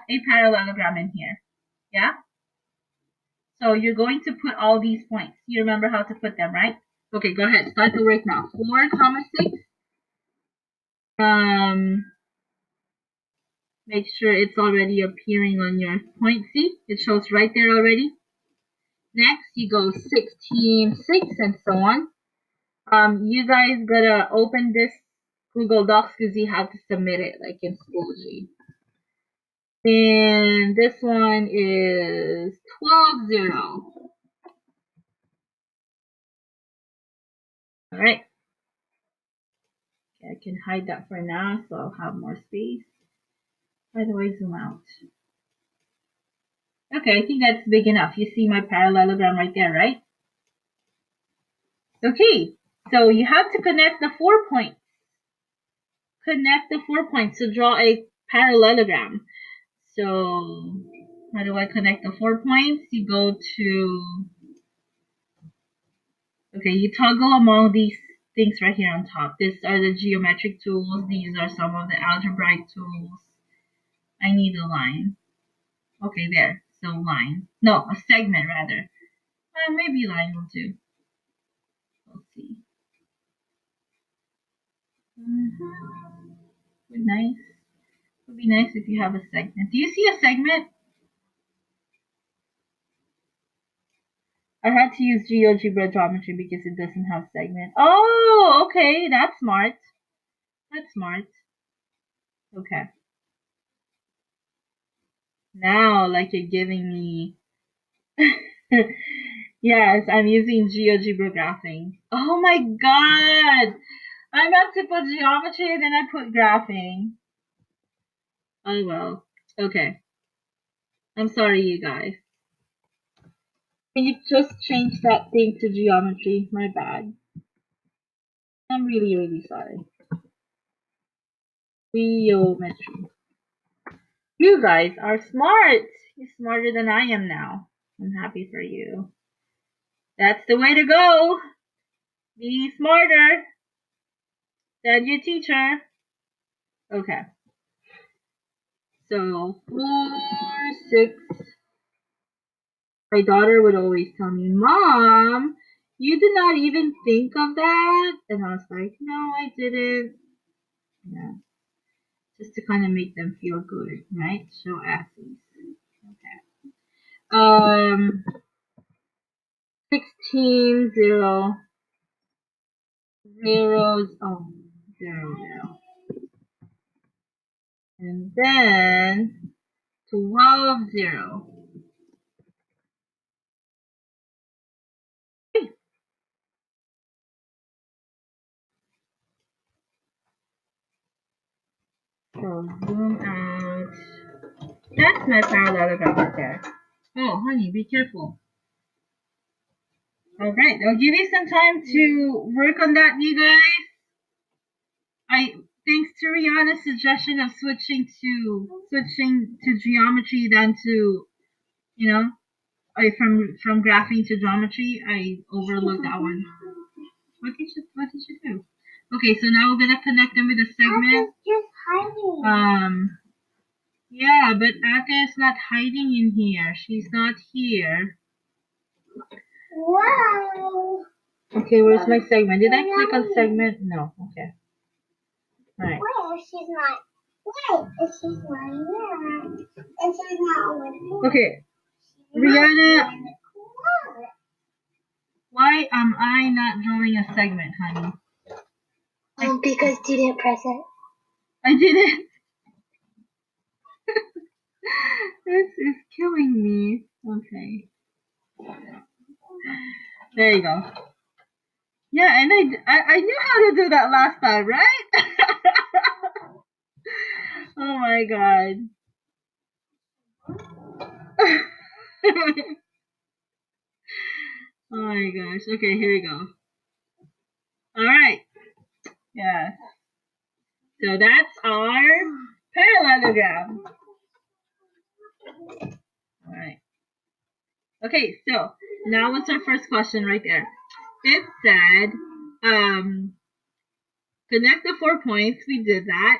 a parallelogram in here. Yeah? So you're going to put all these points. You remember how to put them, right? Okay, go ahead. Start the work now. 4, 6. Make sure it's already appearing on your point. See? It shows right there already. Next, you go 16, 6, and so on. You guys gotta open this Google Docs because you have to submit it like in Schoology. And this one is 12, 0. All right. Okay, I can hide that for now, so I'll have more space. By the way, zoom out. Okay, I think that's big enough. You see my parallelogram right there, right? Okay, so you have to connect the 4 points. Connect the 4 points to draw a parallelogram. So how do I connect the 4 points? You go to, okay, you toggle among these things right here on top. These are the geometric tools. These are some of the algebraic tools. I need a line. Okay, there. So line. No, a segment rather. Maybe line will do. Let's see. Would nice. Would be nice if you have a segment. Do you see a segment? I had to use GeoGebra geometry because it doesn't have segment. Oh, okay, that's smart. That's smart. Okay. Now, like you're giving me. Yes, I'm using GeoGebra graphing. Oh my god! I meant to put geometry, then I put graphing. Oh well. Okay. I'm sorry, you guys. Can you just change that thing to geometry? My bad. I'm really, really sorry. Geometry. You guys are smart. You're smarter than I am now. I'm happy for you. That's the way to go. Be smarter than your teacher. Okay. So 4, 6. My daughter would always tell me, Mom, you did not even think of that? And I was like, no, I didn't. Yeah. Just to kind of make them feel good, right? Show axes. Okay. 16, 0, 0, 0, 0. And then 12, 0. Okay. So zoom out. That's my parallelogram right there. Oh, honey, be careful. All right, I'll give you some time to work on that, you guys. Thanks to Rihanna's suggestion of switching to geometry than to, from graphing to geometry, I overlooked that one. What did you do? Okay, so now we're gonna connect them with a segment. Just hiding. Yeah, but Aka is not hiding in here. She's not here. Wow. Okay, where's my segment? Did I click on segment? No. Okay. All right. Wait, she's not. Wait, she's not here. And she's not over here. Okay. Rihanna, why am I not drawing a segment, honey? Because you didn't press it. I didn't. This is killing me. Okay. There you go. Yeah, and I knew how to do that last time, right? Oh my god. Oh my gosh. Okay, here we go. Alright. Yeah. So that's our parallelogram. Alright. Okay, so now what's our first question right there? It said, connect the 4 points. We did that.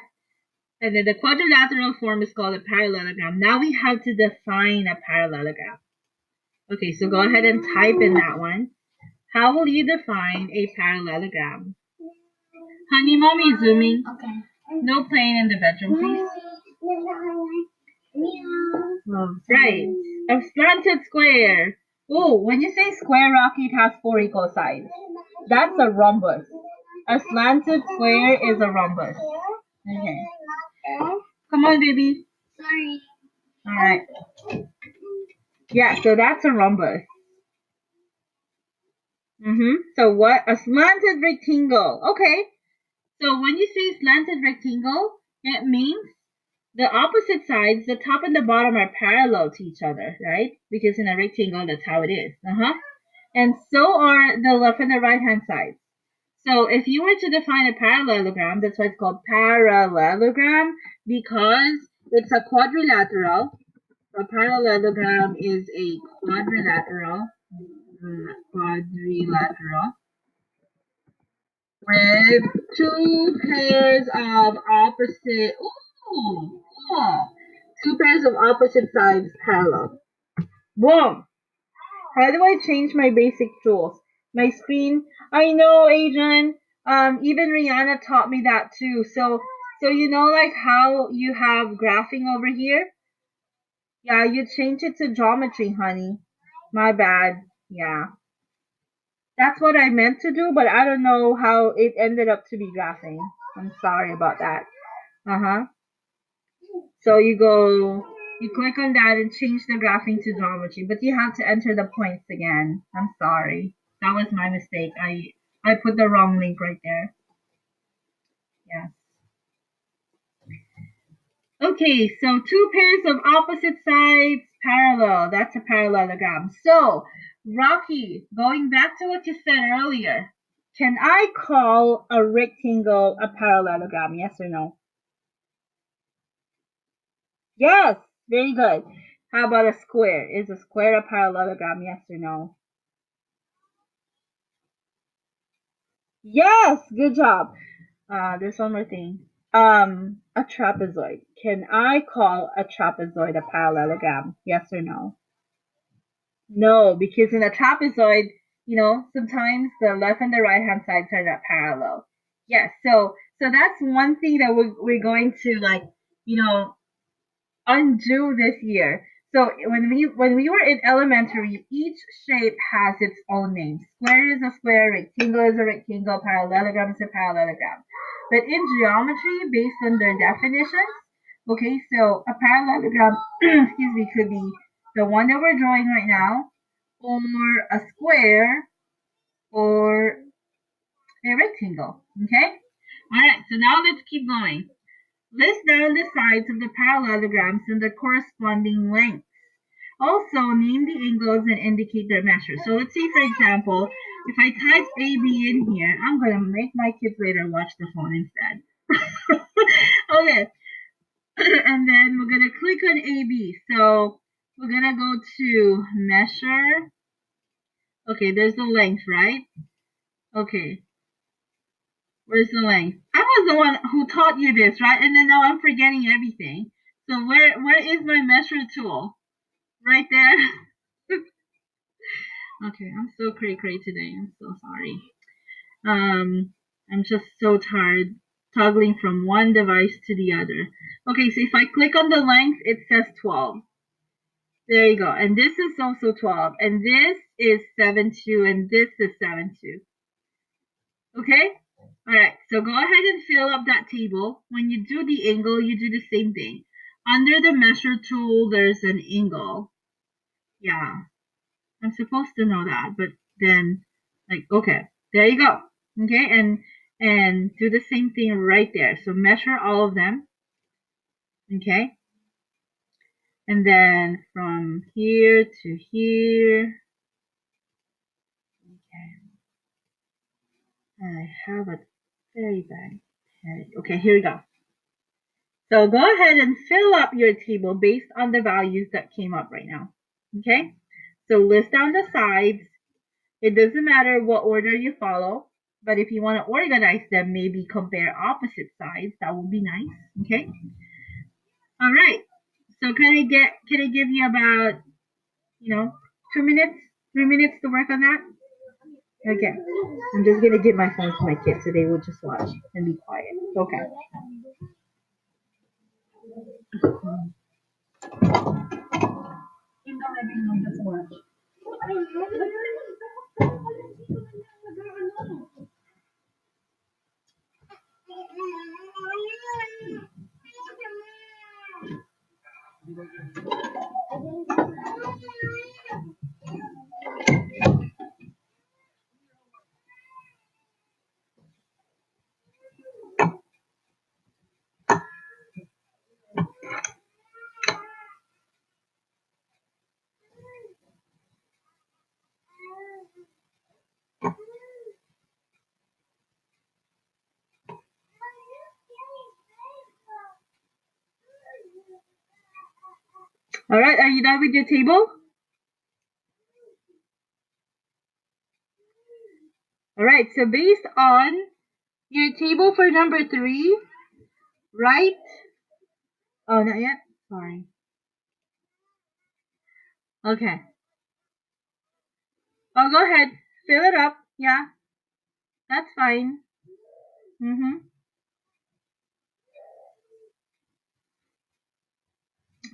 And then the quadrilateral form is called a parallelogram. Now we have to define a parallelogram. Okay, so go ahead and type in that one. How will you define a parallelogram? Honey, mommy is zooming. Okay. No playing in the bedroom, please. Right. A slanted square. Oh, when you say square, Rocky, it has 4 equal sides. That's a rhombus. A slanted square is a rhombus. Okay. Come on, baby. Sorry. All right. Yeah, so that's a rhombus. So what? A slanted rectangle. Okay. So when you say slanted rectangle, it means the opposite sides, the top and the bottom, are parallel to each other, right? Because in a rectangle, that's how it is. And so are the left and the right hand sides. So if you were to define a parallelogram, that's why it's called parallelogram, because it's a quadrilateral. A parallelogram is a quadrilateral with two pairs of opposite. Ooh, cool. Two pairs of opposite sides parallel. Boom. How do I change my basic tools? My screen. I know, Adrian. Even Rihanna taught me that too. So you know, like how you have graphing over here. Yeah, you change it to geometry, honey. My bad. Yeah. That's what I meant to do, but I don't know how it ended up to be graphing. I'm sorry about that. Uh-huh. So you click on that and change the graphing to geometry, but you have to enter the points again. I'm sorry. That was my mistake. I put the wrong link right there. Yes. Okay, so two pairs of opposite sides parallel. That's a parallelogram. So, Rocky, going back to what you said earlier, can I call a rectangle a parallelogram? Yes or no? Yes, very good. How about a square? Is a square a parallelogram? Yes or no? Yes, good job. There's one more thing. A trapezoid. Can I call a trapezoid a parallelogram? Yes or no? No, because in a trapezoid, sometimes the left and the right hand sides are not parallel. Yes, so that's one thing that we're going to like, you know, undo this year. So when we were in elementary, each shape has its own name. Square is a square, rectangle is a rectangle, parallelogram is a parallelogram. But in geometry, based on their definitions, okay, so a parallelogram, excuse me, could be the one that we're drawing right now, or a square, or a rectangle. Okay? Alright, so now let's keep going. List down the sides of the parallelograms and the corresponding lengths. Also, name the angles and indicate their measure. So let's say, for example, if I type AB in here, I'm going to make my kids later watch the phone instead. Okay, and then we're going to click on AB. So we're going to go to measure. Okay, there's the length, right? Okay, where's the length? I was the one who taught you this, right? And then now I'm forgetting everything. So where is my measure tool? Right there. Okay, I'm so cray cray today. I'm so sorry. I'm just so tired toggling from one device to the other. Okay, so if I click on the length, it says 12. There you go. And this is also 12. And this is 7.2 and this is 7.2. Okay? Alright, so go ahead and fill up that table. When you do the angle, you do the same thing. Under the measure tool, there's an angle. Yeah, I'm supposed to know that, but then, like, okay, there you go. Okay, and do the same thing right there. So measure all of them. Okay, and then from here to here. Okay, I have a very bad headache. Okay, here we go. So go ahead and fill up your table based on the values that came up right now. Okay, so list down the sides. It doesn't matter what order you follow. But if you want to organize them, maybe compare opposite sides. That would be nice. Okay. All right. So can I give you about 2 minutes, 3 minutes to work on that? Okay. I'm just gonna give my phone to my kids so they will just watch and be quiet. Okay. In the living room, just watch. All right. Are you done with your table? All right. So based on your table for number 3, right? Oh, not yet. Sorry. Okay. Oh, go ahead. Fill it up. Yeah, that's fine.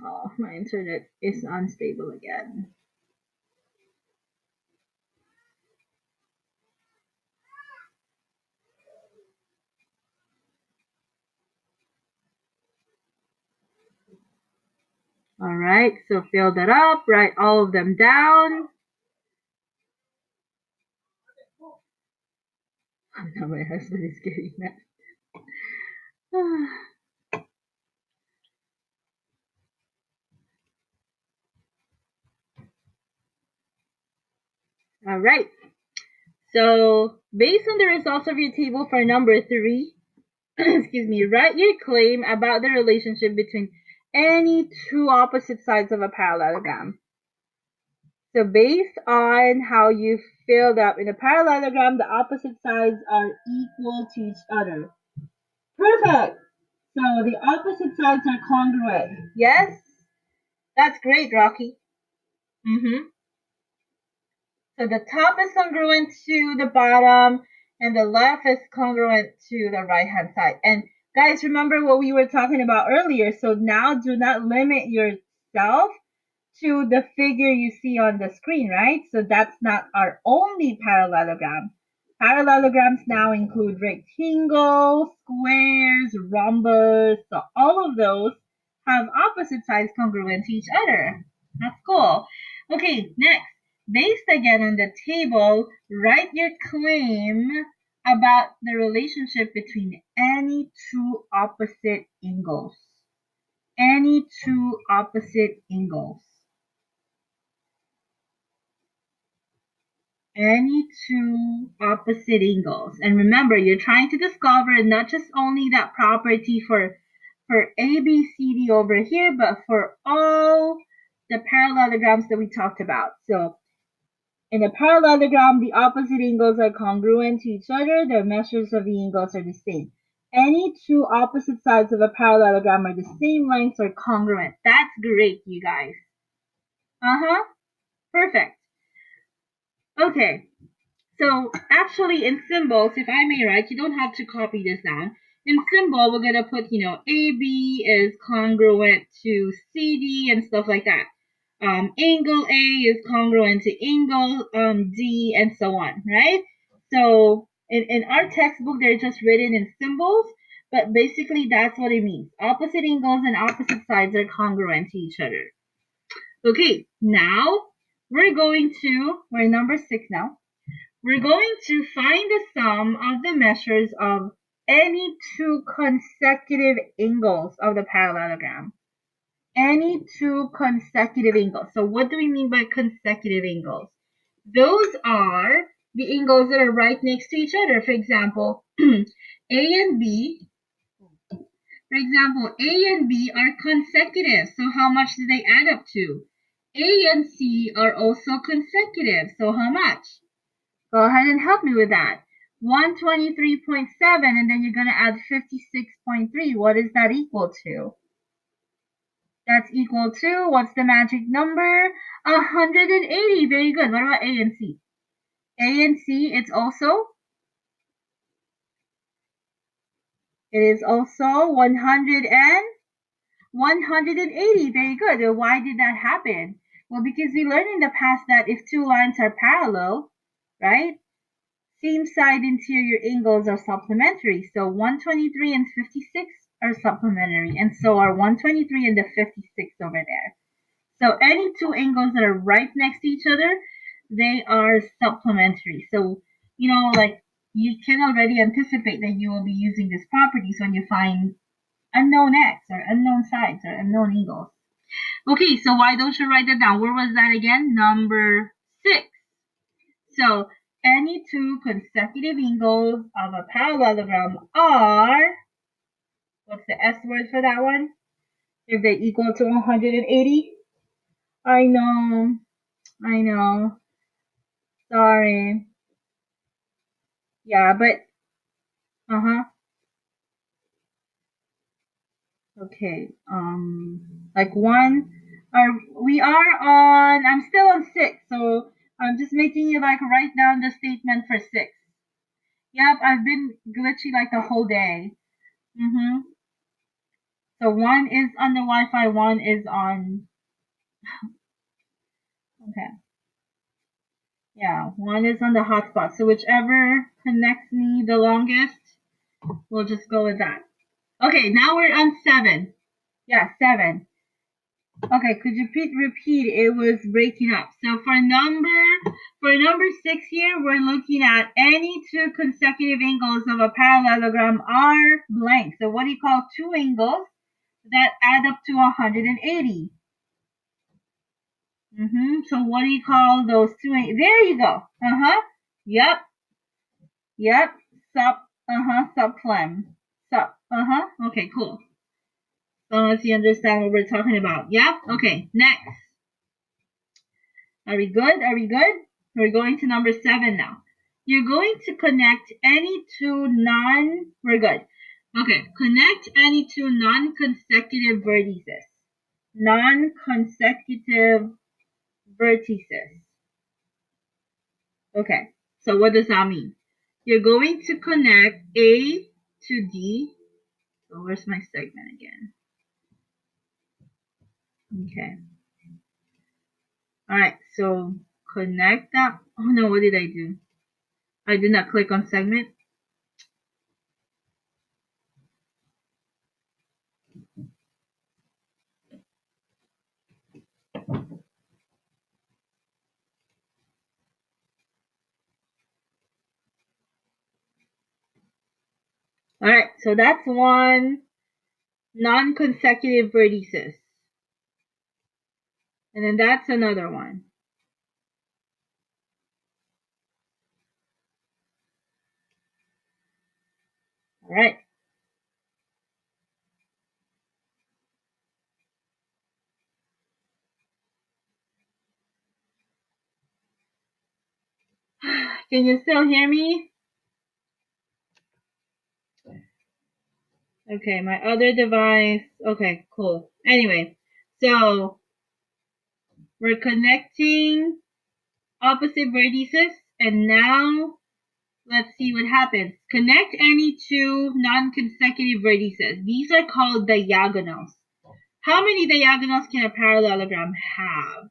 Oh, my internet is unstable again. All right. So fill that up. Write all of them down. Now my husband is getting that. All right. So based on the results of your table for number 3, excuse me, write your claim about the relationship between any two opposite sides of a parallelogram. So based on how you filled up in a parallelogram, the opposite sides are equal to each other. Perfect. So the opposite sides are congruent. Yes? That's great, Rocky. So the top is congruent to the bottom, and the left is congruent to the right hand side. And guys, remember what we were talking about earlier. So now do not limit yourself to the figure you see on the screen, right? So that's not our only parallelogram. Parallelograms now include rectangles, squares, rhombus. So all of those have opposite sides congruent to each other. That's cool. Okay, next. Based again on the table, write your claim about the relationship between any two opposite angles. Any two opposite angles. Any two opposite angles. And remember, you're trying to discover not just only that property for A, B, C, D over here, but for all the parallelograms that we talked about. So in a parallelogram, the opposite angles are congruent to each other. The measures of the angles are the same. Any two opposite sides of a parallelogram are the same lengths or congruent. That's great, you guys. Perfect. Okay. So actually in symbols, if I may write, you don't have to copy this down. In symbol, we're going to put, AB is congruent to CD and stuff like that. Angle A is congruent to angle D and so on, right? So in our textbook, they're just written in symbols, but basically that's what it means. Opposite angles and opposite sides are congruent to each other. Okay, now we're number 6 now. We're going to find the sum of the measures of any two consecutive angles of the parallelogram. Any two consecutive angles. So what do we mean by consecutive angles? Those are the angles that are right next to each other. For example, A and B. For example, A and B are consecutive. So how much do they add up to? A and C are also consecutive. So how much? Go ahead and help me with that. 123.7, and then you're going to add 56.3. What is that equal to? That's equal to, what's the magic number? 180. Very good. What about A and C? A and C, it is also 100 and 180. Very good. Why did that happen? Well, because we learned in the past that if two lines are parallel, right, same side interior angles are supplementary. So 123 and 56 are supplementary, and so are 123 and the 56 over there. So any two angles that are right next to each other, they are supplementary. So, like you can already anticipate that you will be using these properties when you find unknown x or unknown sides or unknown angles. Okay, so why don't you write that down? Where was that again? Number 6. So any two consecutive angles of a parallelogram are, what's the S word for that one? If they equal to 180? I know. Sorry. Yeah, but, uh-huh. Okay, like I'm still on 6, so I'm just making you like write down the statement for 6. Yep, I've been glitchy like the whole day. So 1 is on the Wi-Fi, 1 is on, okay. Yeah, 1 is on the hotspot. So whichever connects me the longest, we'll just go with that. Okay, now we're on 7. Yeah, 7. Okay, could you please repeat? It was breaking up. So for number 6 here, we're looking at any two consecutive angles of a parallelogram are blank. So what do you call two angles that add up to 180? So what do you call those two? There you go. Yep. Subplem. Okay, cool. So long as you understand what we're talking about. Yep. Okay, next. Are we good? We're going to number 7 now. You're going to connect any two we're good. Okay, connect any two non-consecutive vertices. Non-consecutive vertices. Okay, so what does that mean? You're going to connect A to D. So where's my segment again? Okay. Alright, so connect that. Oh no, what did I do? I did not click on segment. Alright, so that's one non-consecutive vertices. And then that's another one. Alright. Can you still hear me? Okay, my other device. Okay, cool. Anyway, so we're connecting opposite vertices, and now let's see what happens. Connect any two non-consecutive vertices. These are called diagonals. How many diagonals can a parallelogram have?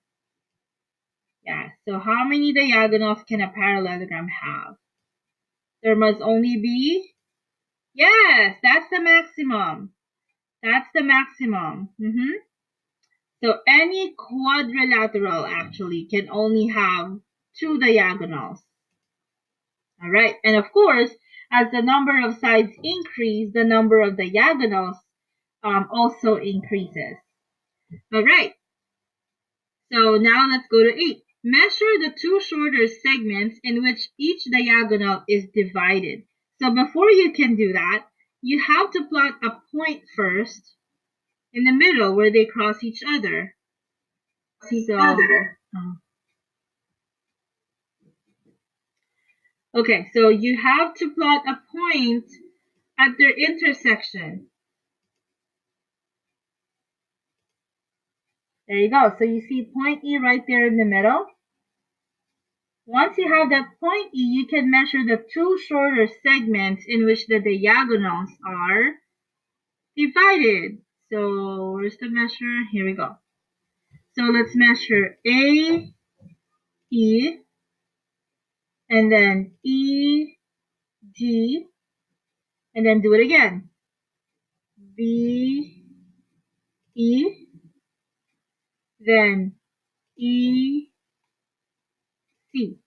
Yeah, so how many diagonals can a parallelogram have? There must only be, yes, that's the maximum. That's the maximum. So any quadrilateral actually can only have 2 diagonals. All right, and of course, as the number of sides increase, the number of diagonals also increases. All right, so now let's go to 8. Measure the 2 shorter segments in which each diagonal is divided. So before you can do that, you have to plot a point first in the middle where they cross each other. So, Okay, so you have to plot a point at their intersection. There you go. So you see point E right there in the middle. Once you have that point E, you can measure the two shorter segments in which the diagonals are divided. So where's the measure? Here we go. So let's measure A, E, and then E, D, and then do it again. B, E, then E, C.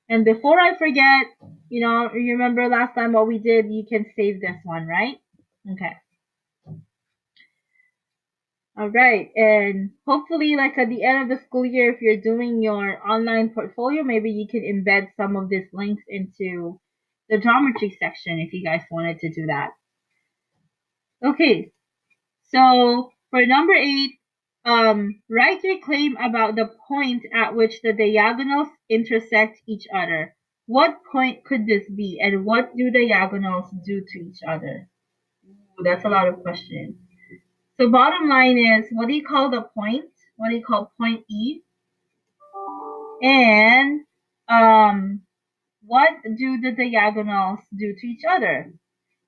And before I forget, you remember last time what we did, you can save this one, right? Okay. All right. And hopefully, like at the end of the school year, if you're doing your online portfolio, maybe you can embed some of these links into the geometry section if you guys wanted to do that. Okay. So for number 8, write your claim about the point at which the diagonals intersect each other. What point could this be, and what do diagonals do to each other? Ooh, that's a lot of questions. So bottom line is, what do you call the point? What do you call point E? And what do the diagonals do to each other?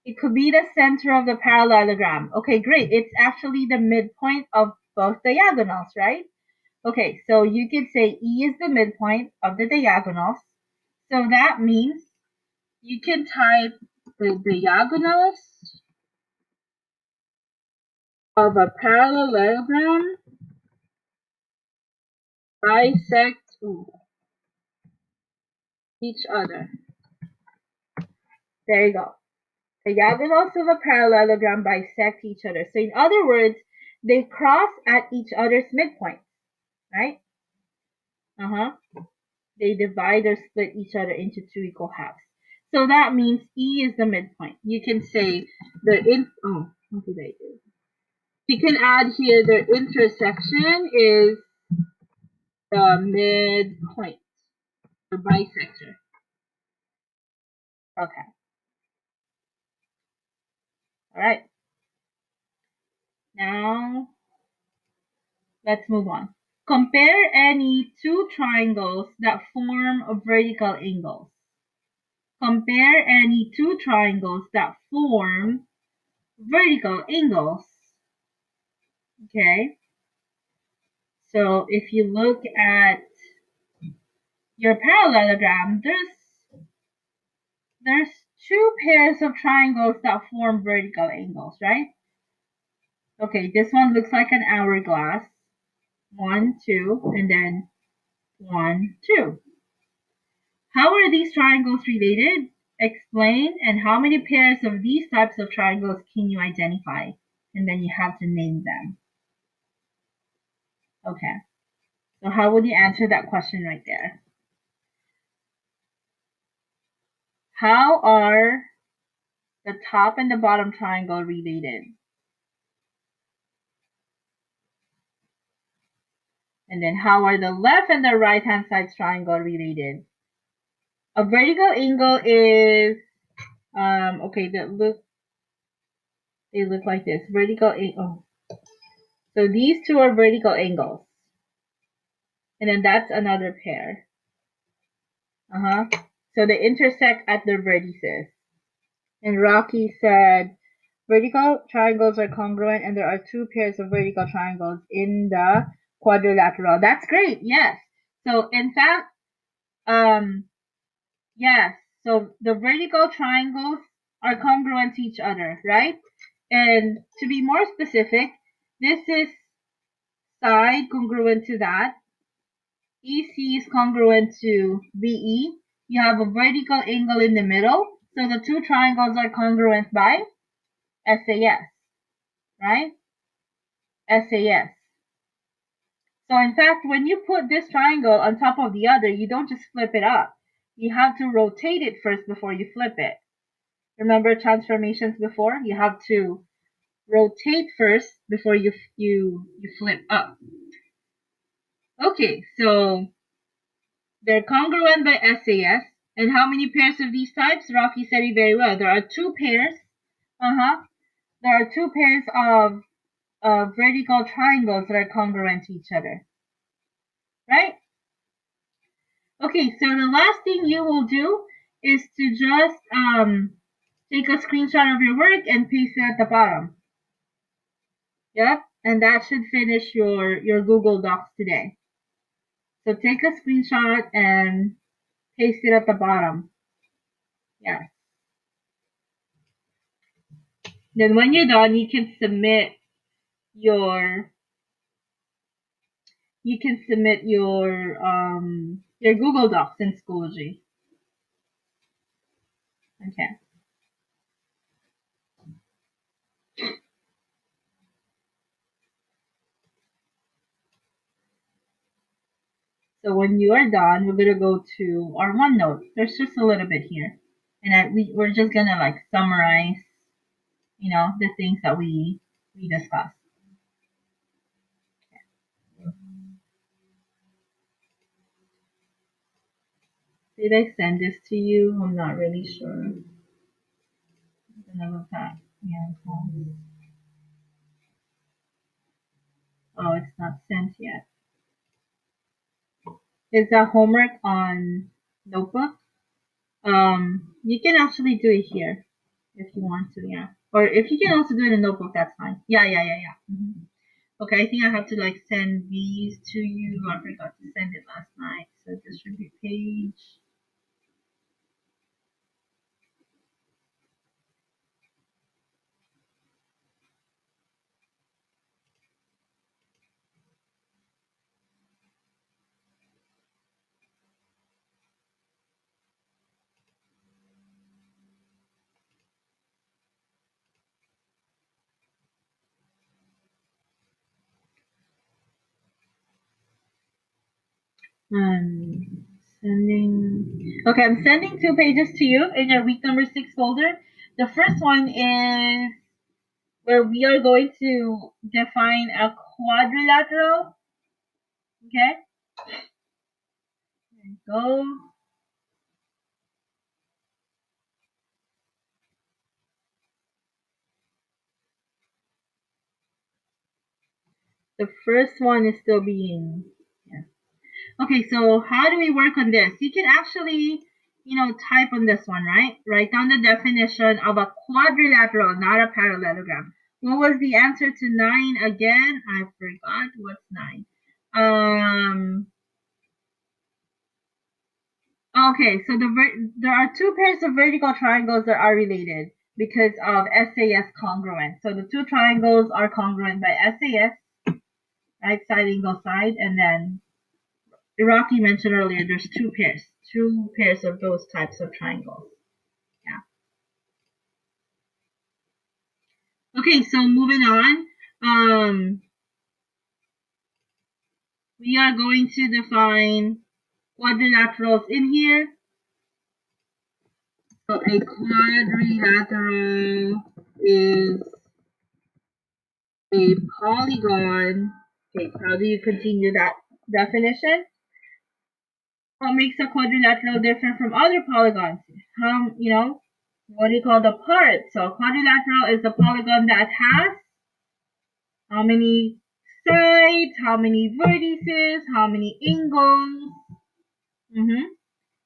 It could be the center of the parallelogram. Okay, great. It's actually the midpoint of both diagonals, right? Okay, so you could say E is the midpoint of the diagonals. So that means you can type the diagonals of a parallelogram bisect each other. There you go. Diagonals of a parallelogram bisect each other. So in other words, they cross at each other's midpoint, right? They divide or split each other into two equal halves. So that means E is the midpoint. You can say what did I do? You can add here the intersection is the midpoint, the bisector. Okay. All right. Now let's move on. Compare any two triangles that form vertical angles. Compare any two triangles that form vertical angles. Okay. So if you look at your parallelogram, there's two pairs of triangles that form vertical angles, right? Okay, this one looks like an hourglass. 1, 2, and then 1, 2. How are these triangles related? Explain, and how many pairs of these types of triangles can you identify? And then you have to name them. Okay, so how would you answer that question right there? How are the top and the bottom triangle related? And then how are the left and the right hand sides triangle related? A vertical angle is okay, they look like this. Vertical angle. So these two are vertical angles. And then that's another pair. So they intersect at their vertices. And Rocky said vertical triangles are congruent and there are two pairs of vertical triangles in the quadrilateral. That's great. Yes. So in fact, yes. So the vertical triangles are congruent to each other, right? And to be more specific, this is side congruent to that. EC is congruent to BE. You have a vertical angle in the middle. So the two triangles are congruent by SAS, right? SAS. So in fact, when you put this triangle on top of the other, you don't just flip it up. You have to rotate it first before you flip it. Remember transformations before? You have to rotate first before you flip up. Okay, so they're congruent by SAS, And how many pairs of these types? Rocky said it very well. There are 2 pairs. There are 2 pairs of vertical triangles that are congruent to each other. Right? Okay, so the last thing you will do is to just take a screenshot of your work and paste it at the bottom. Yep, and that should finish your Google Docs today. So take a screenshot and paste it at the bottom. Yeah. Then when you're done, you can submit your your Google Docs in Schoology. Okay. So when you are done, we're gonna go to our OneNote. There's just a little bit here, and we're just gonna like summarize, the things that we discussed. Did I send this to you? I'm not really sure. I'm gonna look at Oh, it's not sent yet. Is that homework on Notebook? You can actually do it here if you want to, yeah. Or if you can also do it in Notebook, that's fine. Yeah. Okay, I think I have to like send these to you. I forgot to send it last night. So distribute page. Sending. Okay, I'm sending 2 pages to you in your week number 6 folder. The first one is where we are going to define a quadrilateral. Okay. There you go. The first one is still being, yeah. Okay, so how do we work on this? You can actually, type on this one, right? Write down the definition of a quadrilateral, not a parallelogram. What was the answer to 9 again? I forgot. What's 9? Okay, so there are 2 pairs of vertical triangles that are related because of SAS congruent. So the 2 triangles are congruent by SAS, right side equals side, and then Iraqi mentioned earlier there's 2 pairs of those types of triangles. Yeah. Okay, so moving on, we are going to define quadrilaterals in here. So a quadrilateral is a polygon. Okay, how do you continue that definition? What makes a quadrilateral different from other polygons? What do you call the part? So a quadrilateral is a polygon that has how many sides, how many vertices, how many angles.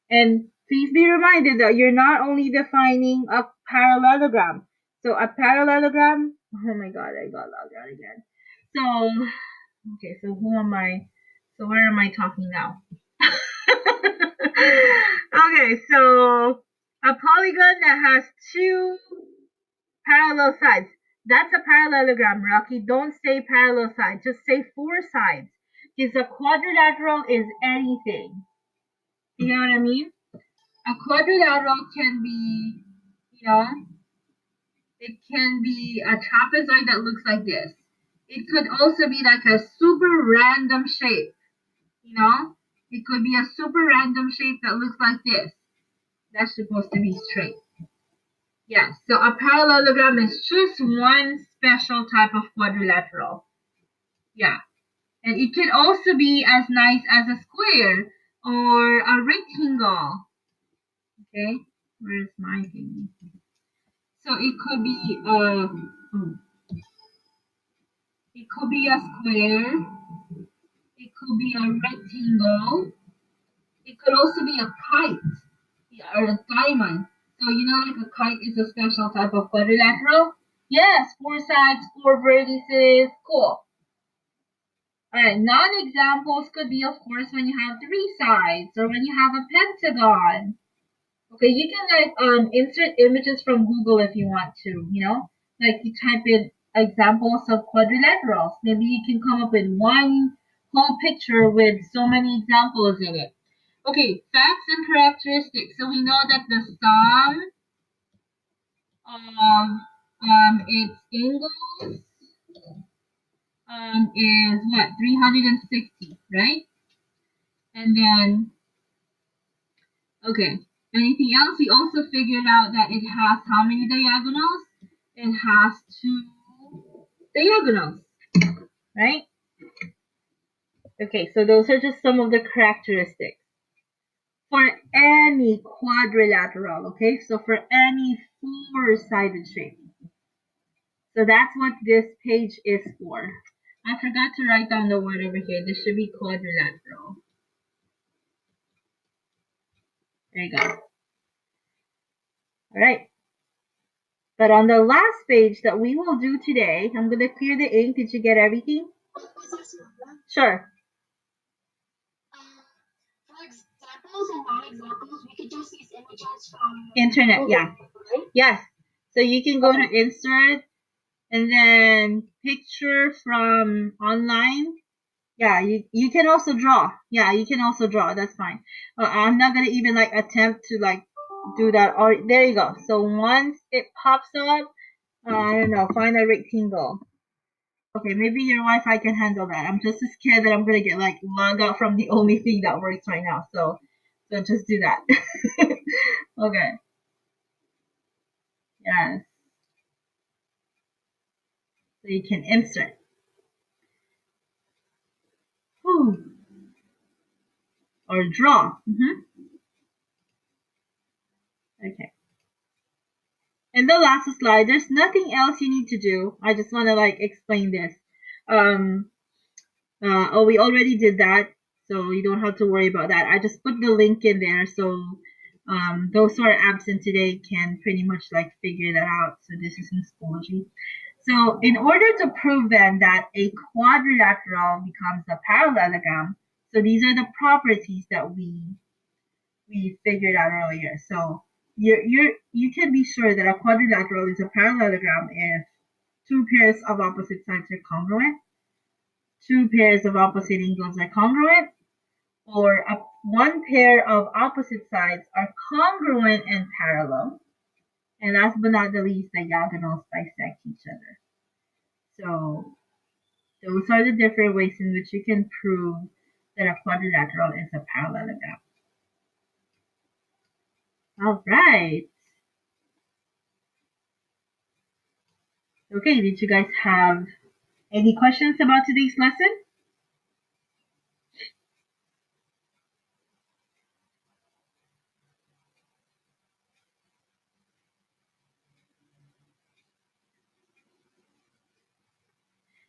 And please be reminded that you're not only defining a parallelogram. So a parallelogram, oh my god, I got logged out again. So, okay, so who am I? So where am I talking now? Okay, so a polygon that has 2 parallel sides. That's a parallelogram, Rocky. Don't say parallel sides. Just say 4 sides. Because a quadrilateral is anything. You know what I mean? A quadrilateral can be, it can be a trapezoid that looks like this. It could also be like a super random shape, It could be a super random shape that looks like this. That's supposed to be straight. Yes, so a parallelogram is just one special type of quadrilateral. Yeah, and it can also be as nice as a square or a rectangle. Okay, where's my thing? So it could be it could be a square, it could be a rectangle, it could also be a kite, yeah, or a diamond. So you know, like a kite is a special type of quadrilateral. Yes, four sides, four vertices. Cool. All right. Non-examples could be, of course, when you have three sides or when you have a pentagon. Okay, you can like insert images from Google if you want to, you know? Like you type in examples of quadrilaterals. Maybe you can come up with one whole picture with so many examples in it. Okay, facts and characteristics. So we know that the sum of its angles is what? 360, right? And then okay. Anything else? We also figured out that it has how many diagonals? It has two diagonals, right? Okay, so those are just some of the characteristics for any quadrilateral, okay? So for any four-sided shape. So that's what this page is for. I forgot to write down the word over here. This should be quadrilateral. There you go. All right. But on the last page that we will do today, I'm going to clear the ink. Did you get everything? Sure. For examples and non-examples, we could just use images from Internet, Google, yeah. right? Yes. So you can go to insert and then picture from online. Yeah, you can also draw. Yeah, you can also draw. That's fine. I'm not gonna even like attempt to like do that. Or there you go. So once it pops up, I don't know, find a rectangle. Okay, maybe your Wi-Fi can handle that. I'm just scared that I'm gonna get like logged out from the only thing that works right now. So just do that. Okay. Yes. So you can insert. Whew. Or draw. Okay. And the last slide, there's nothing else you need to do. I just want to like explain this. Um, oh, we already did that, so you don't have to worry about that. I just put the link in there, so those who are absent today can pretty much like figure that out. So this is in Schoology. So in order to prove then that a quadrilateral becomes a parallelogram, so these are the properties that we figured out earlier. So you can be sure that a quadrilateral is a parallelogram if two pairs of opposite sides are congruent, two pairs of opposite angles are congruent, or one pair of opposite sides are congruent and parallel. And last but not the least, the diagonals bisect each other. So those are the different ways in which you can prove that a quadrilateral is a parallelogram. All right. Okay, did you guys have any questions about today's lesson?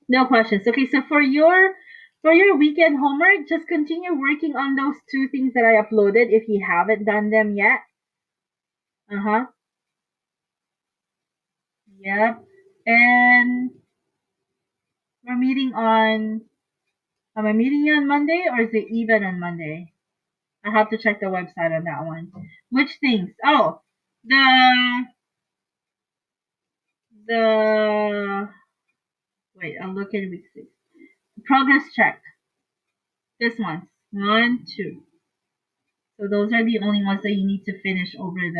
No questions. Okay, so for your weekend homework, just continue working on those two things that I uploaded if you haven't done them yet. Uh-huh. Yep. And we're meeting on am I meeting you on Monday or is it even on Monday? I have to check the website on that one. Which things? Oh, the wait, I'll look at week 6. Progress check. This one. 1, 2. So those are the only ones that you need to finish over the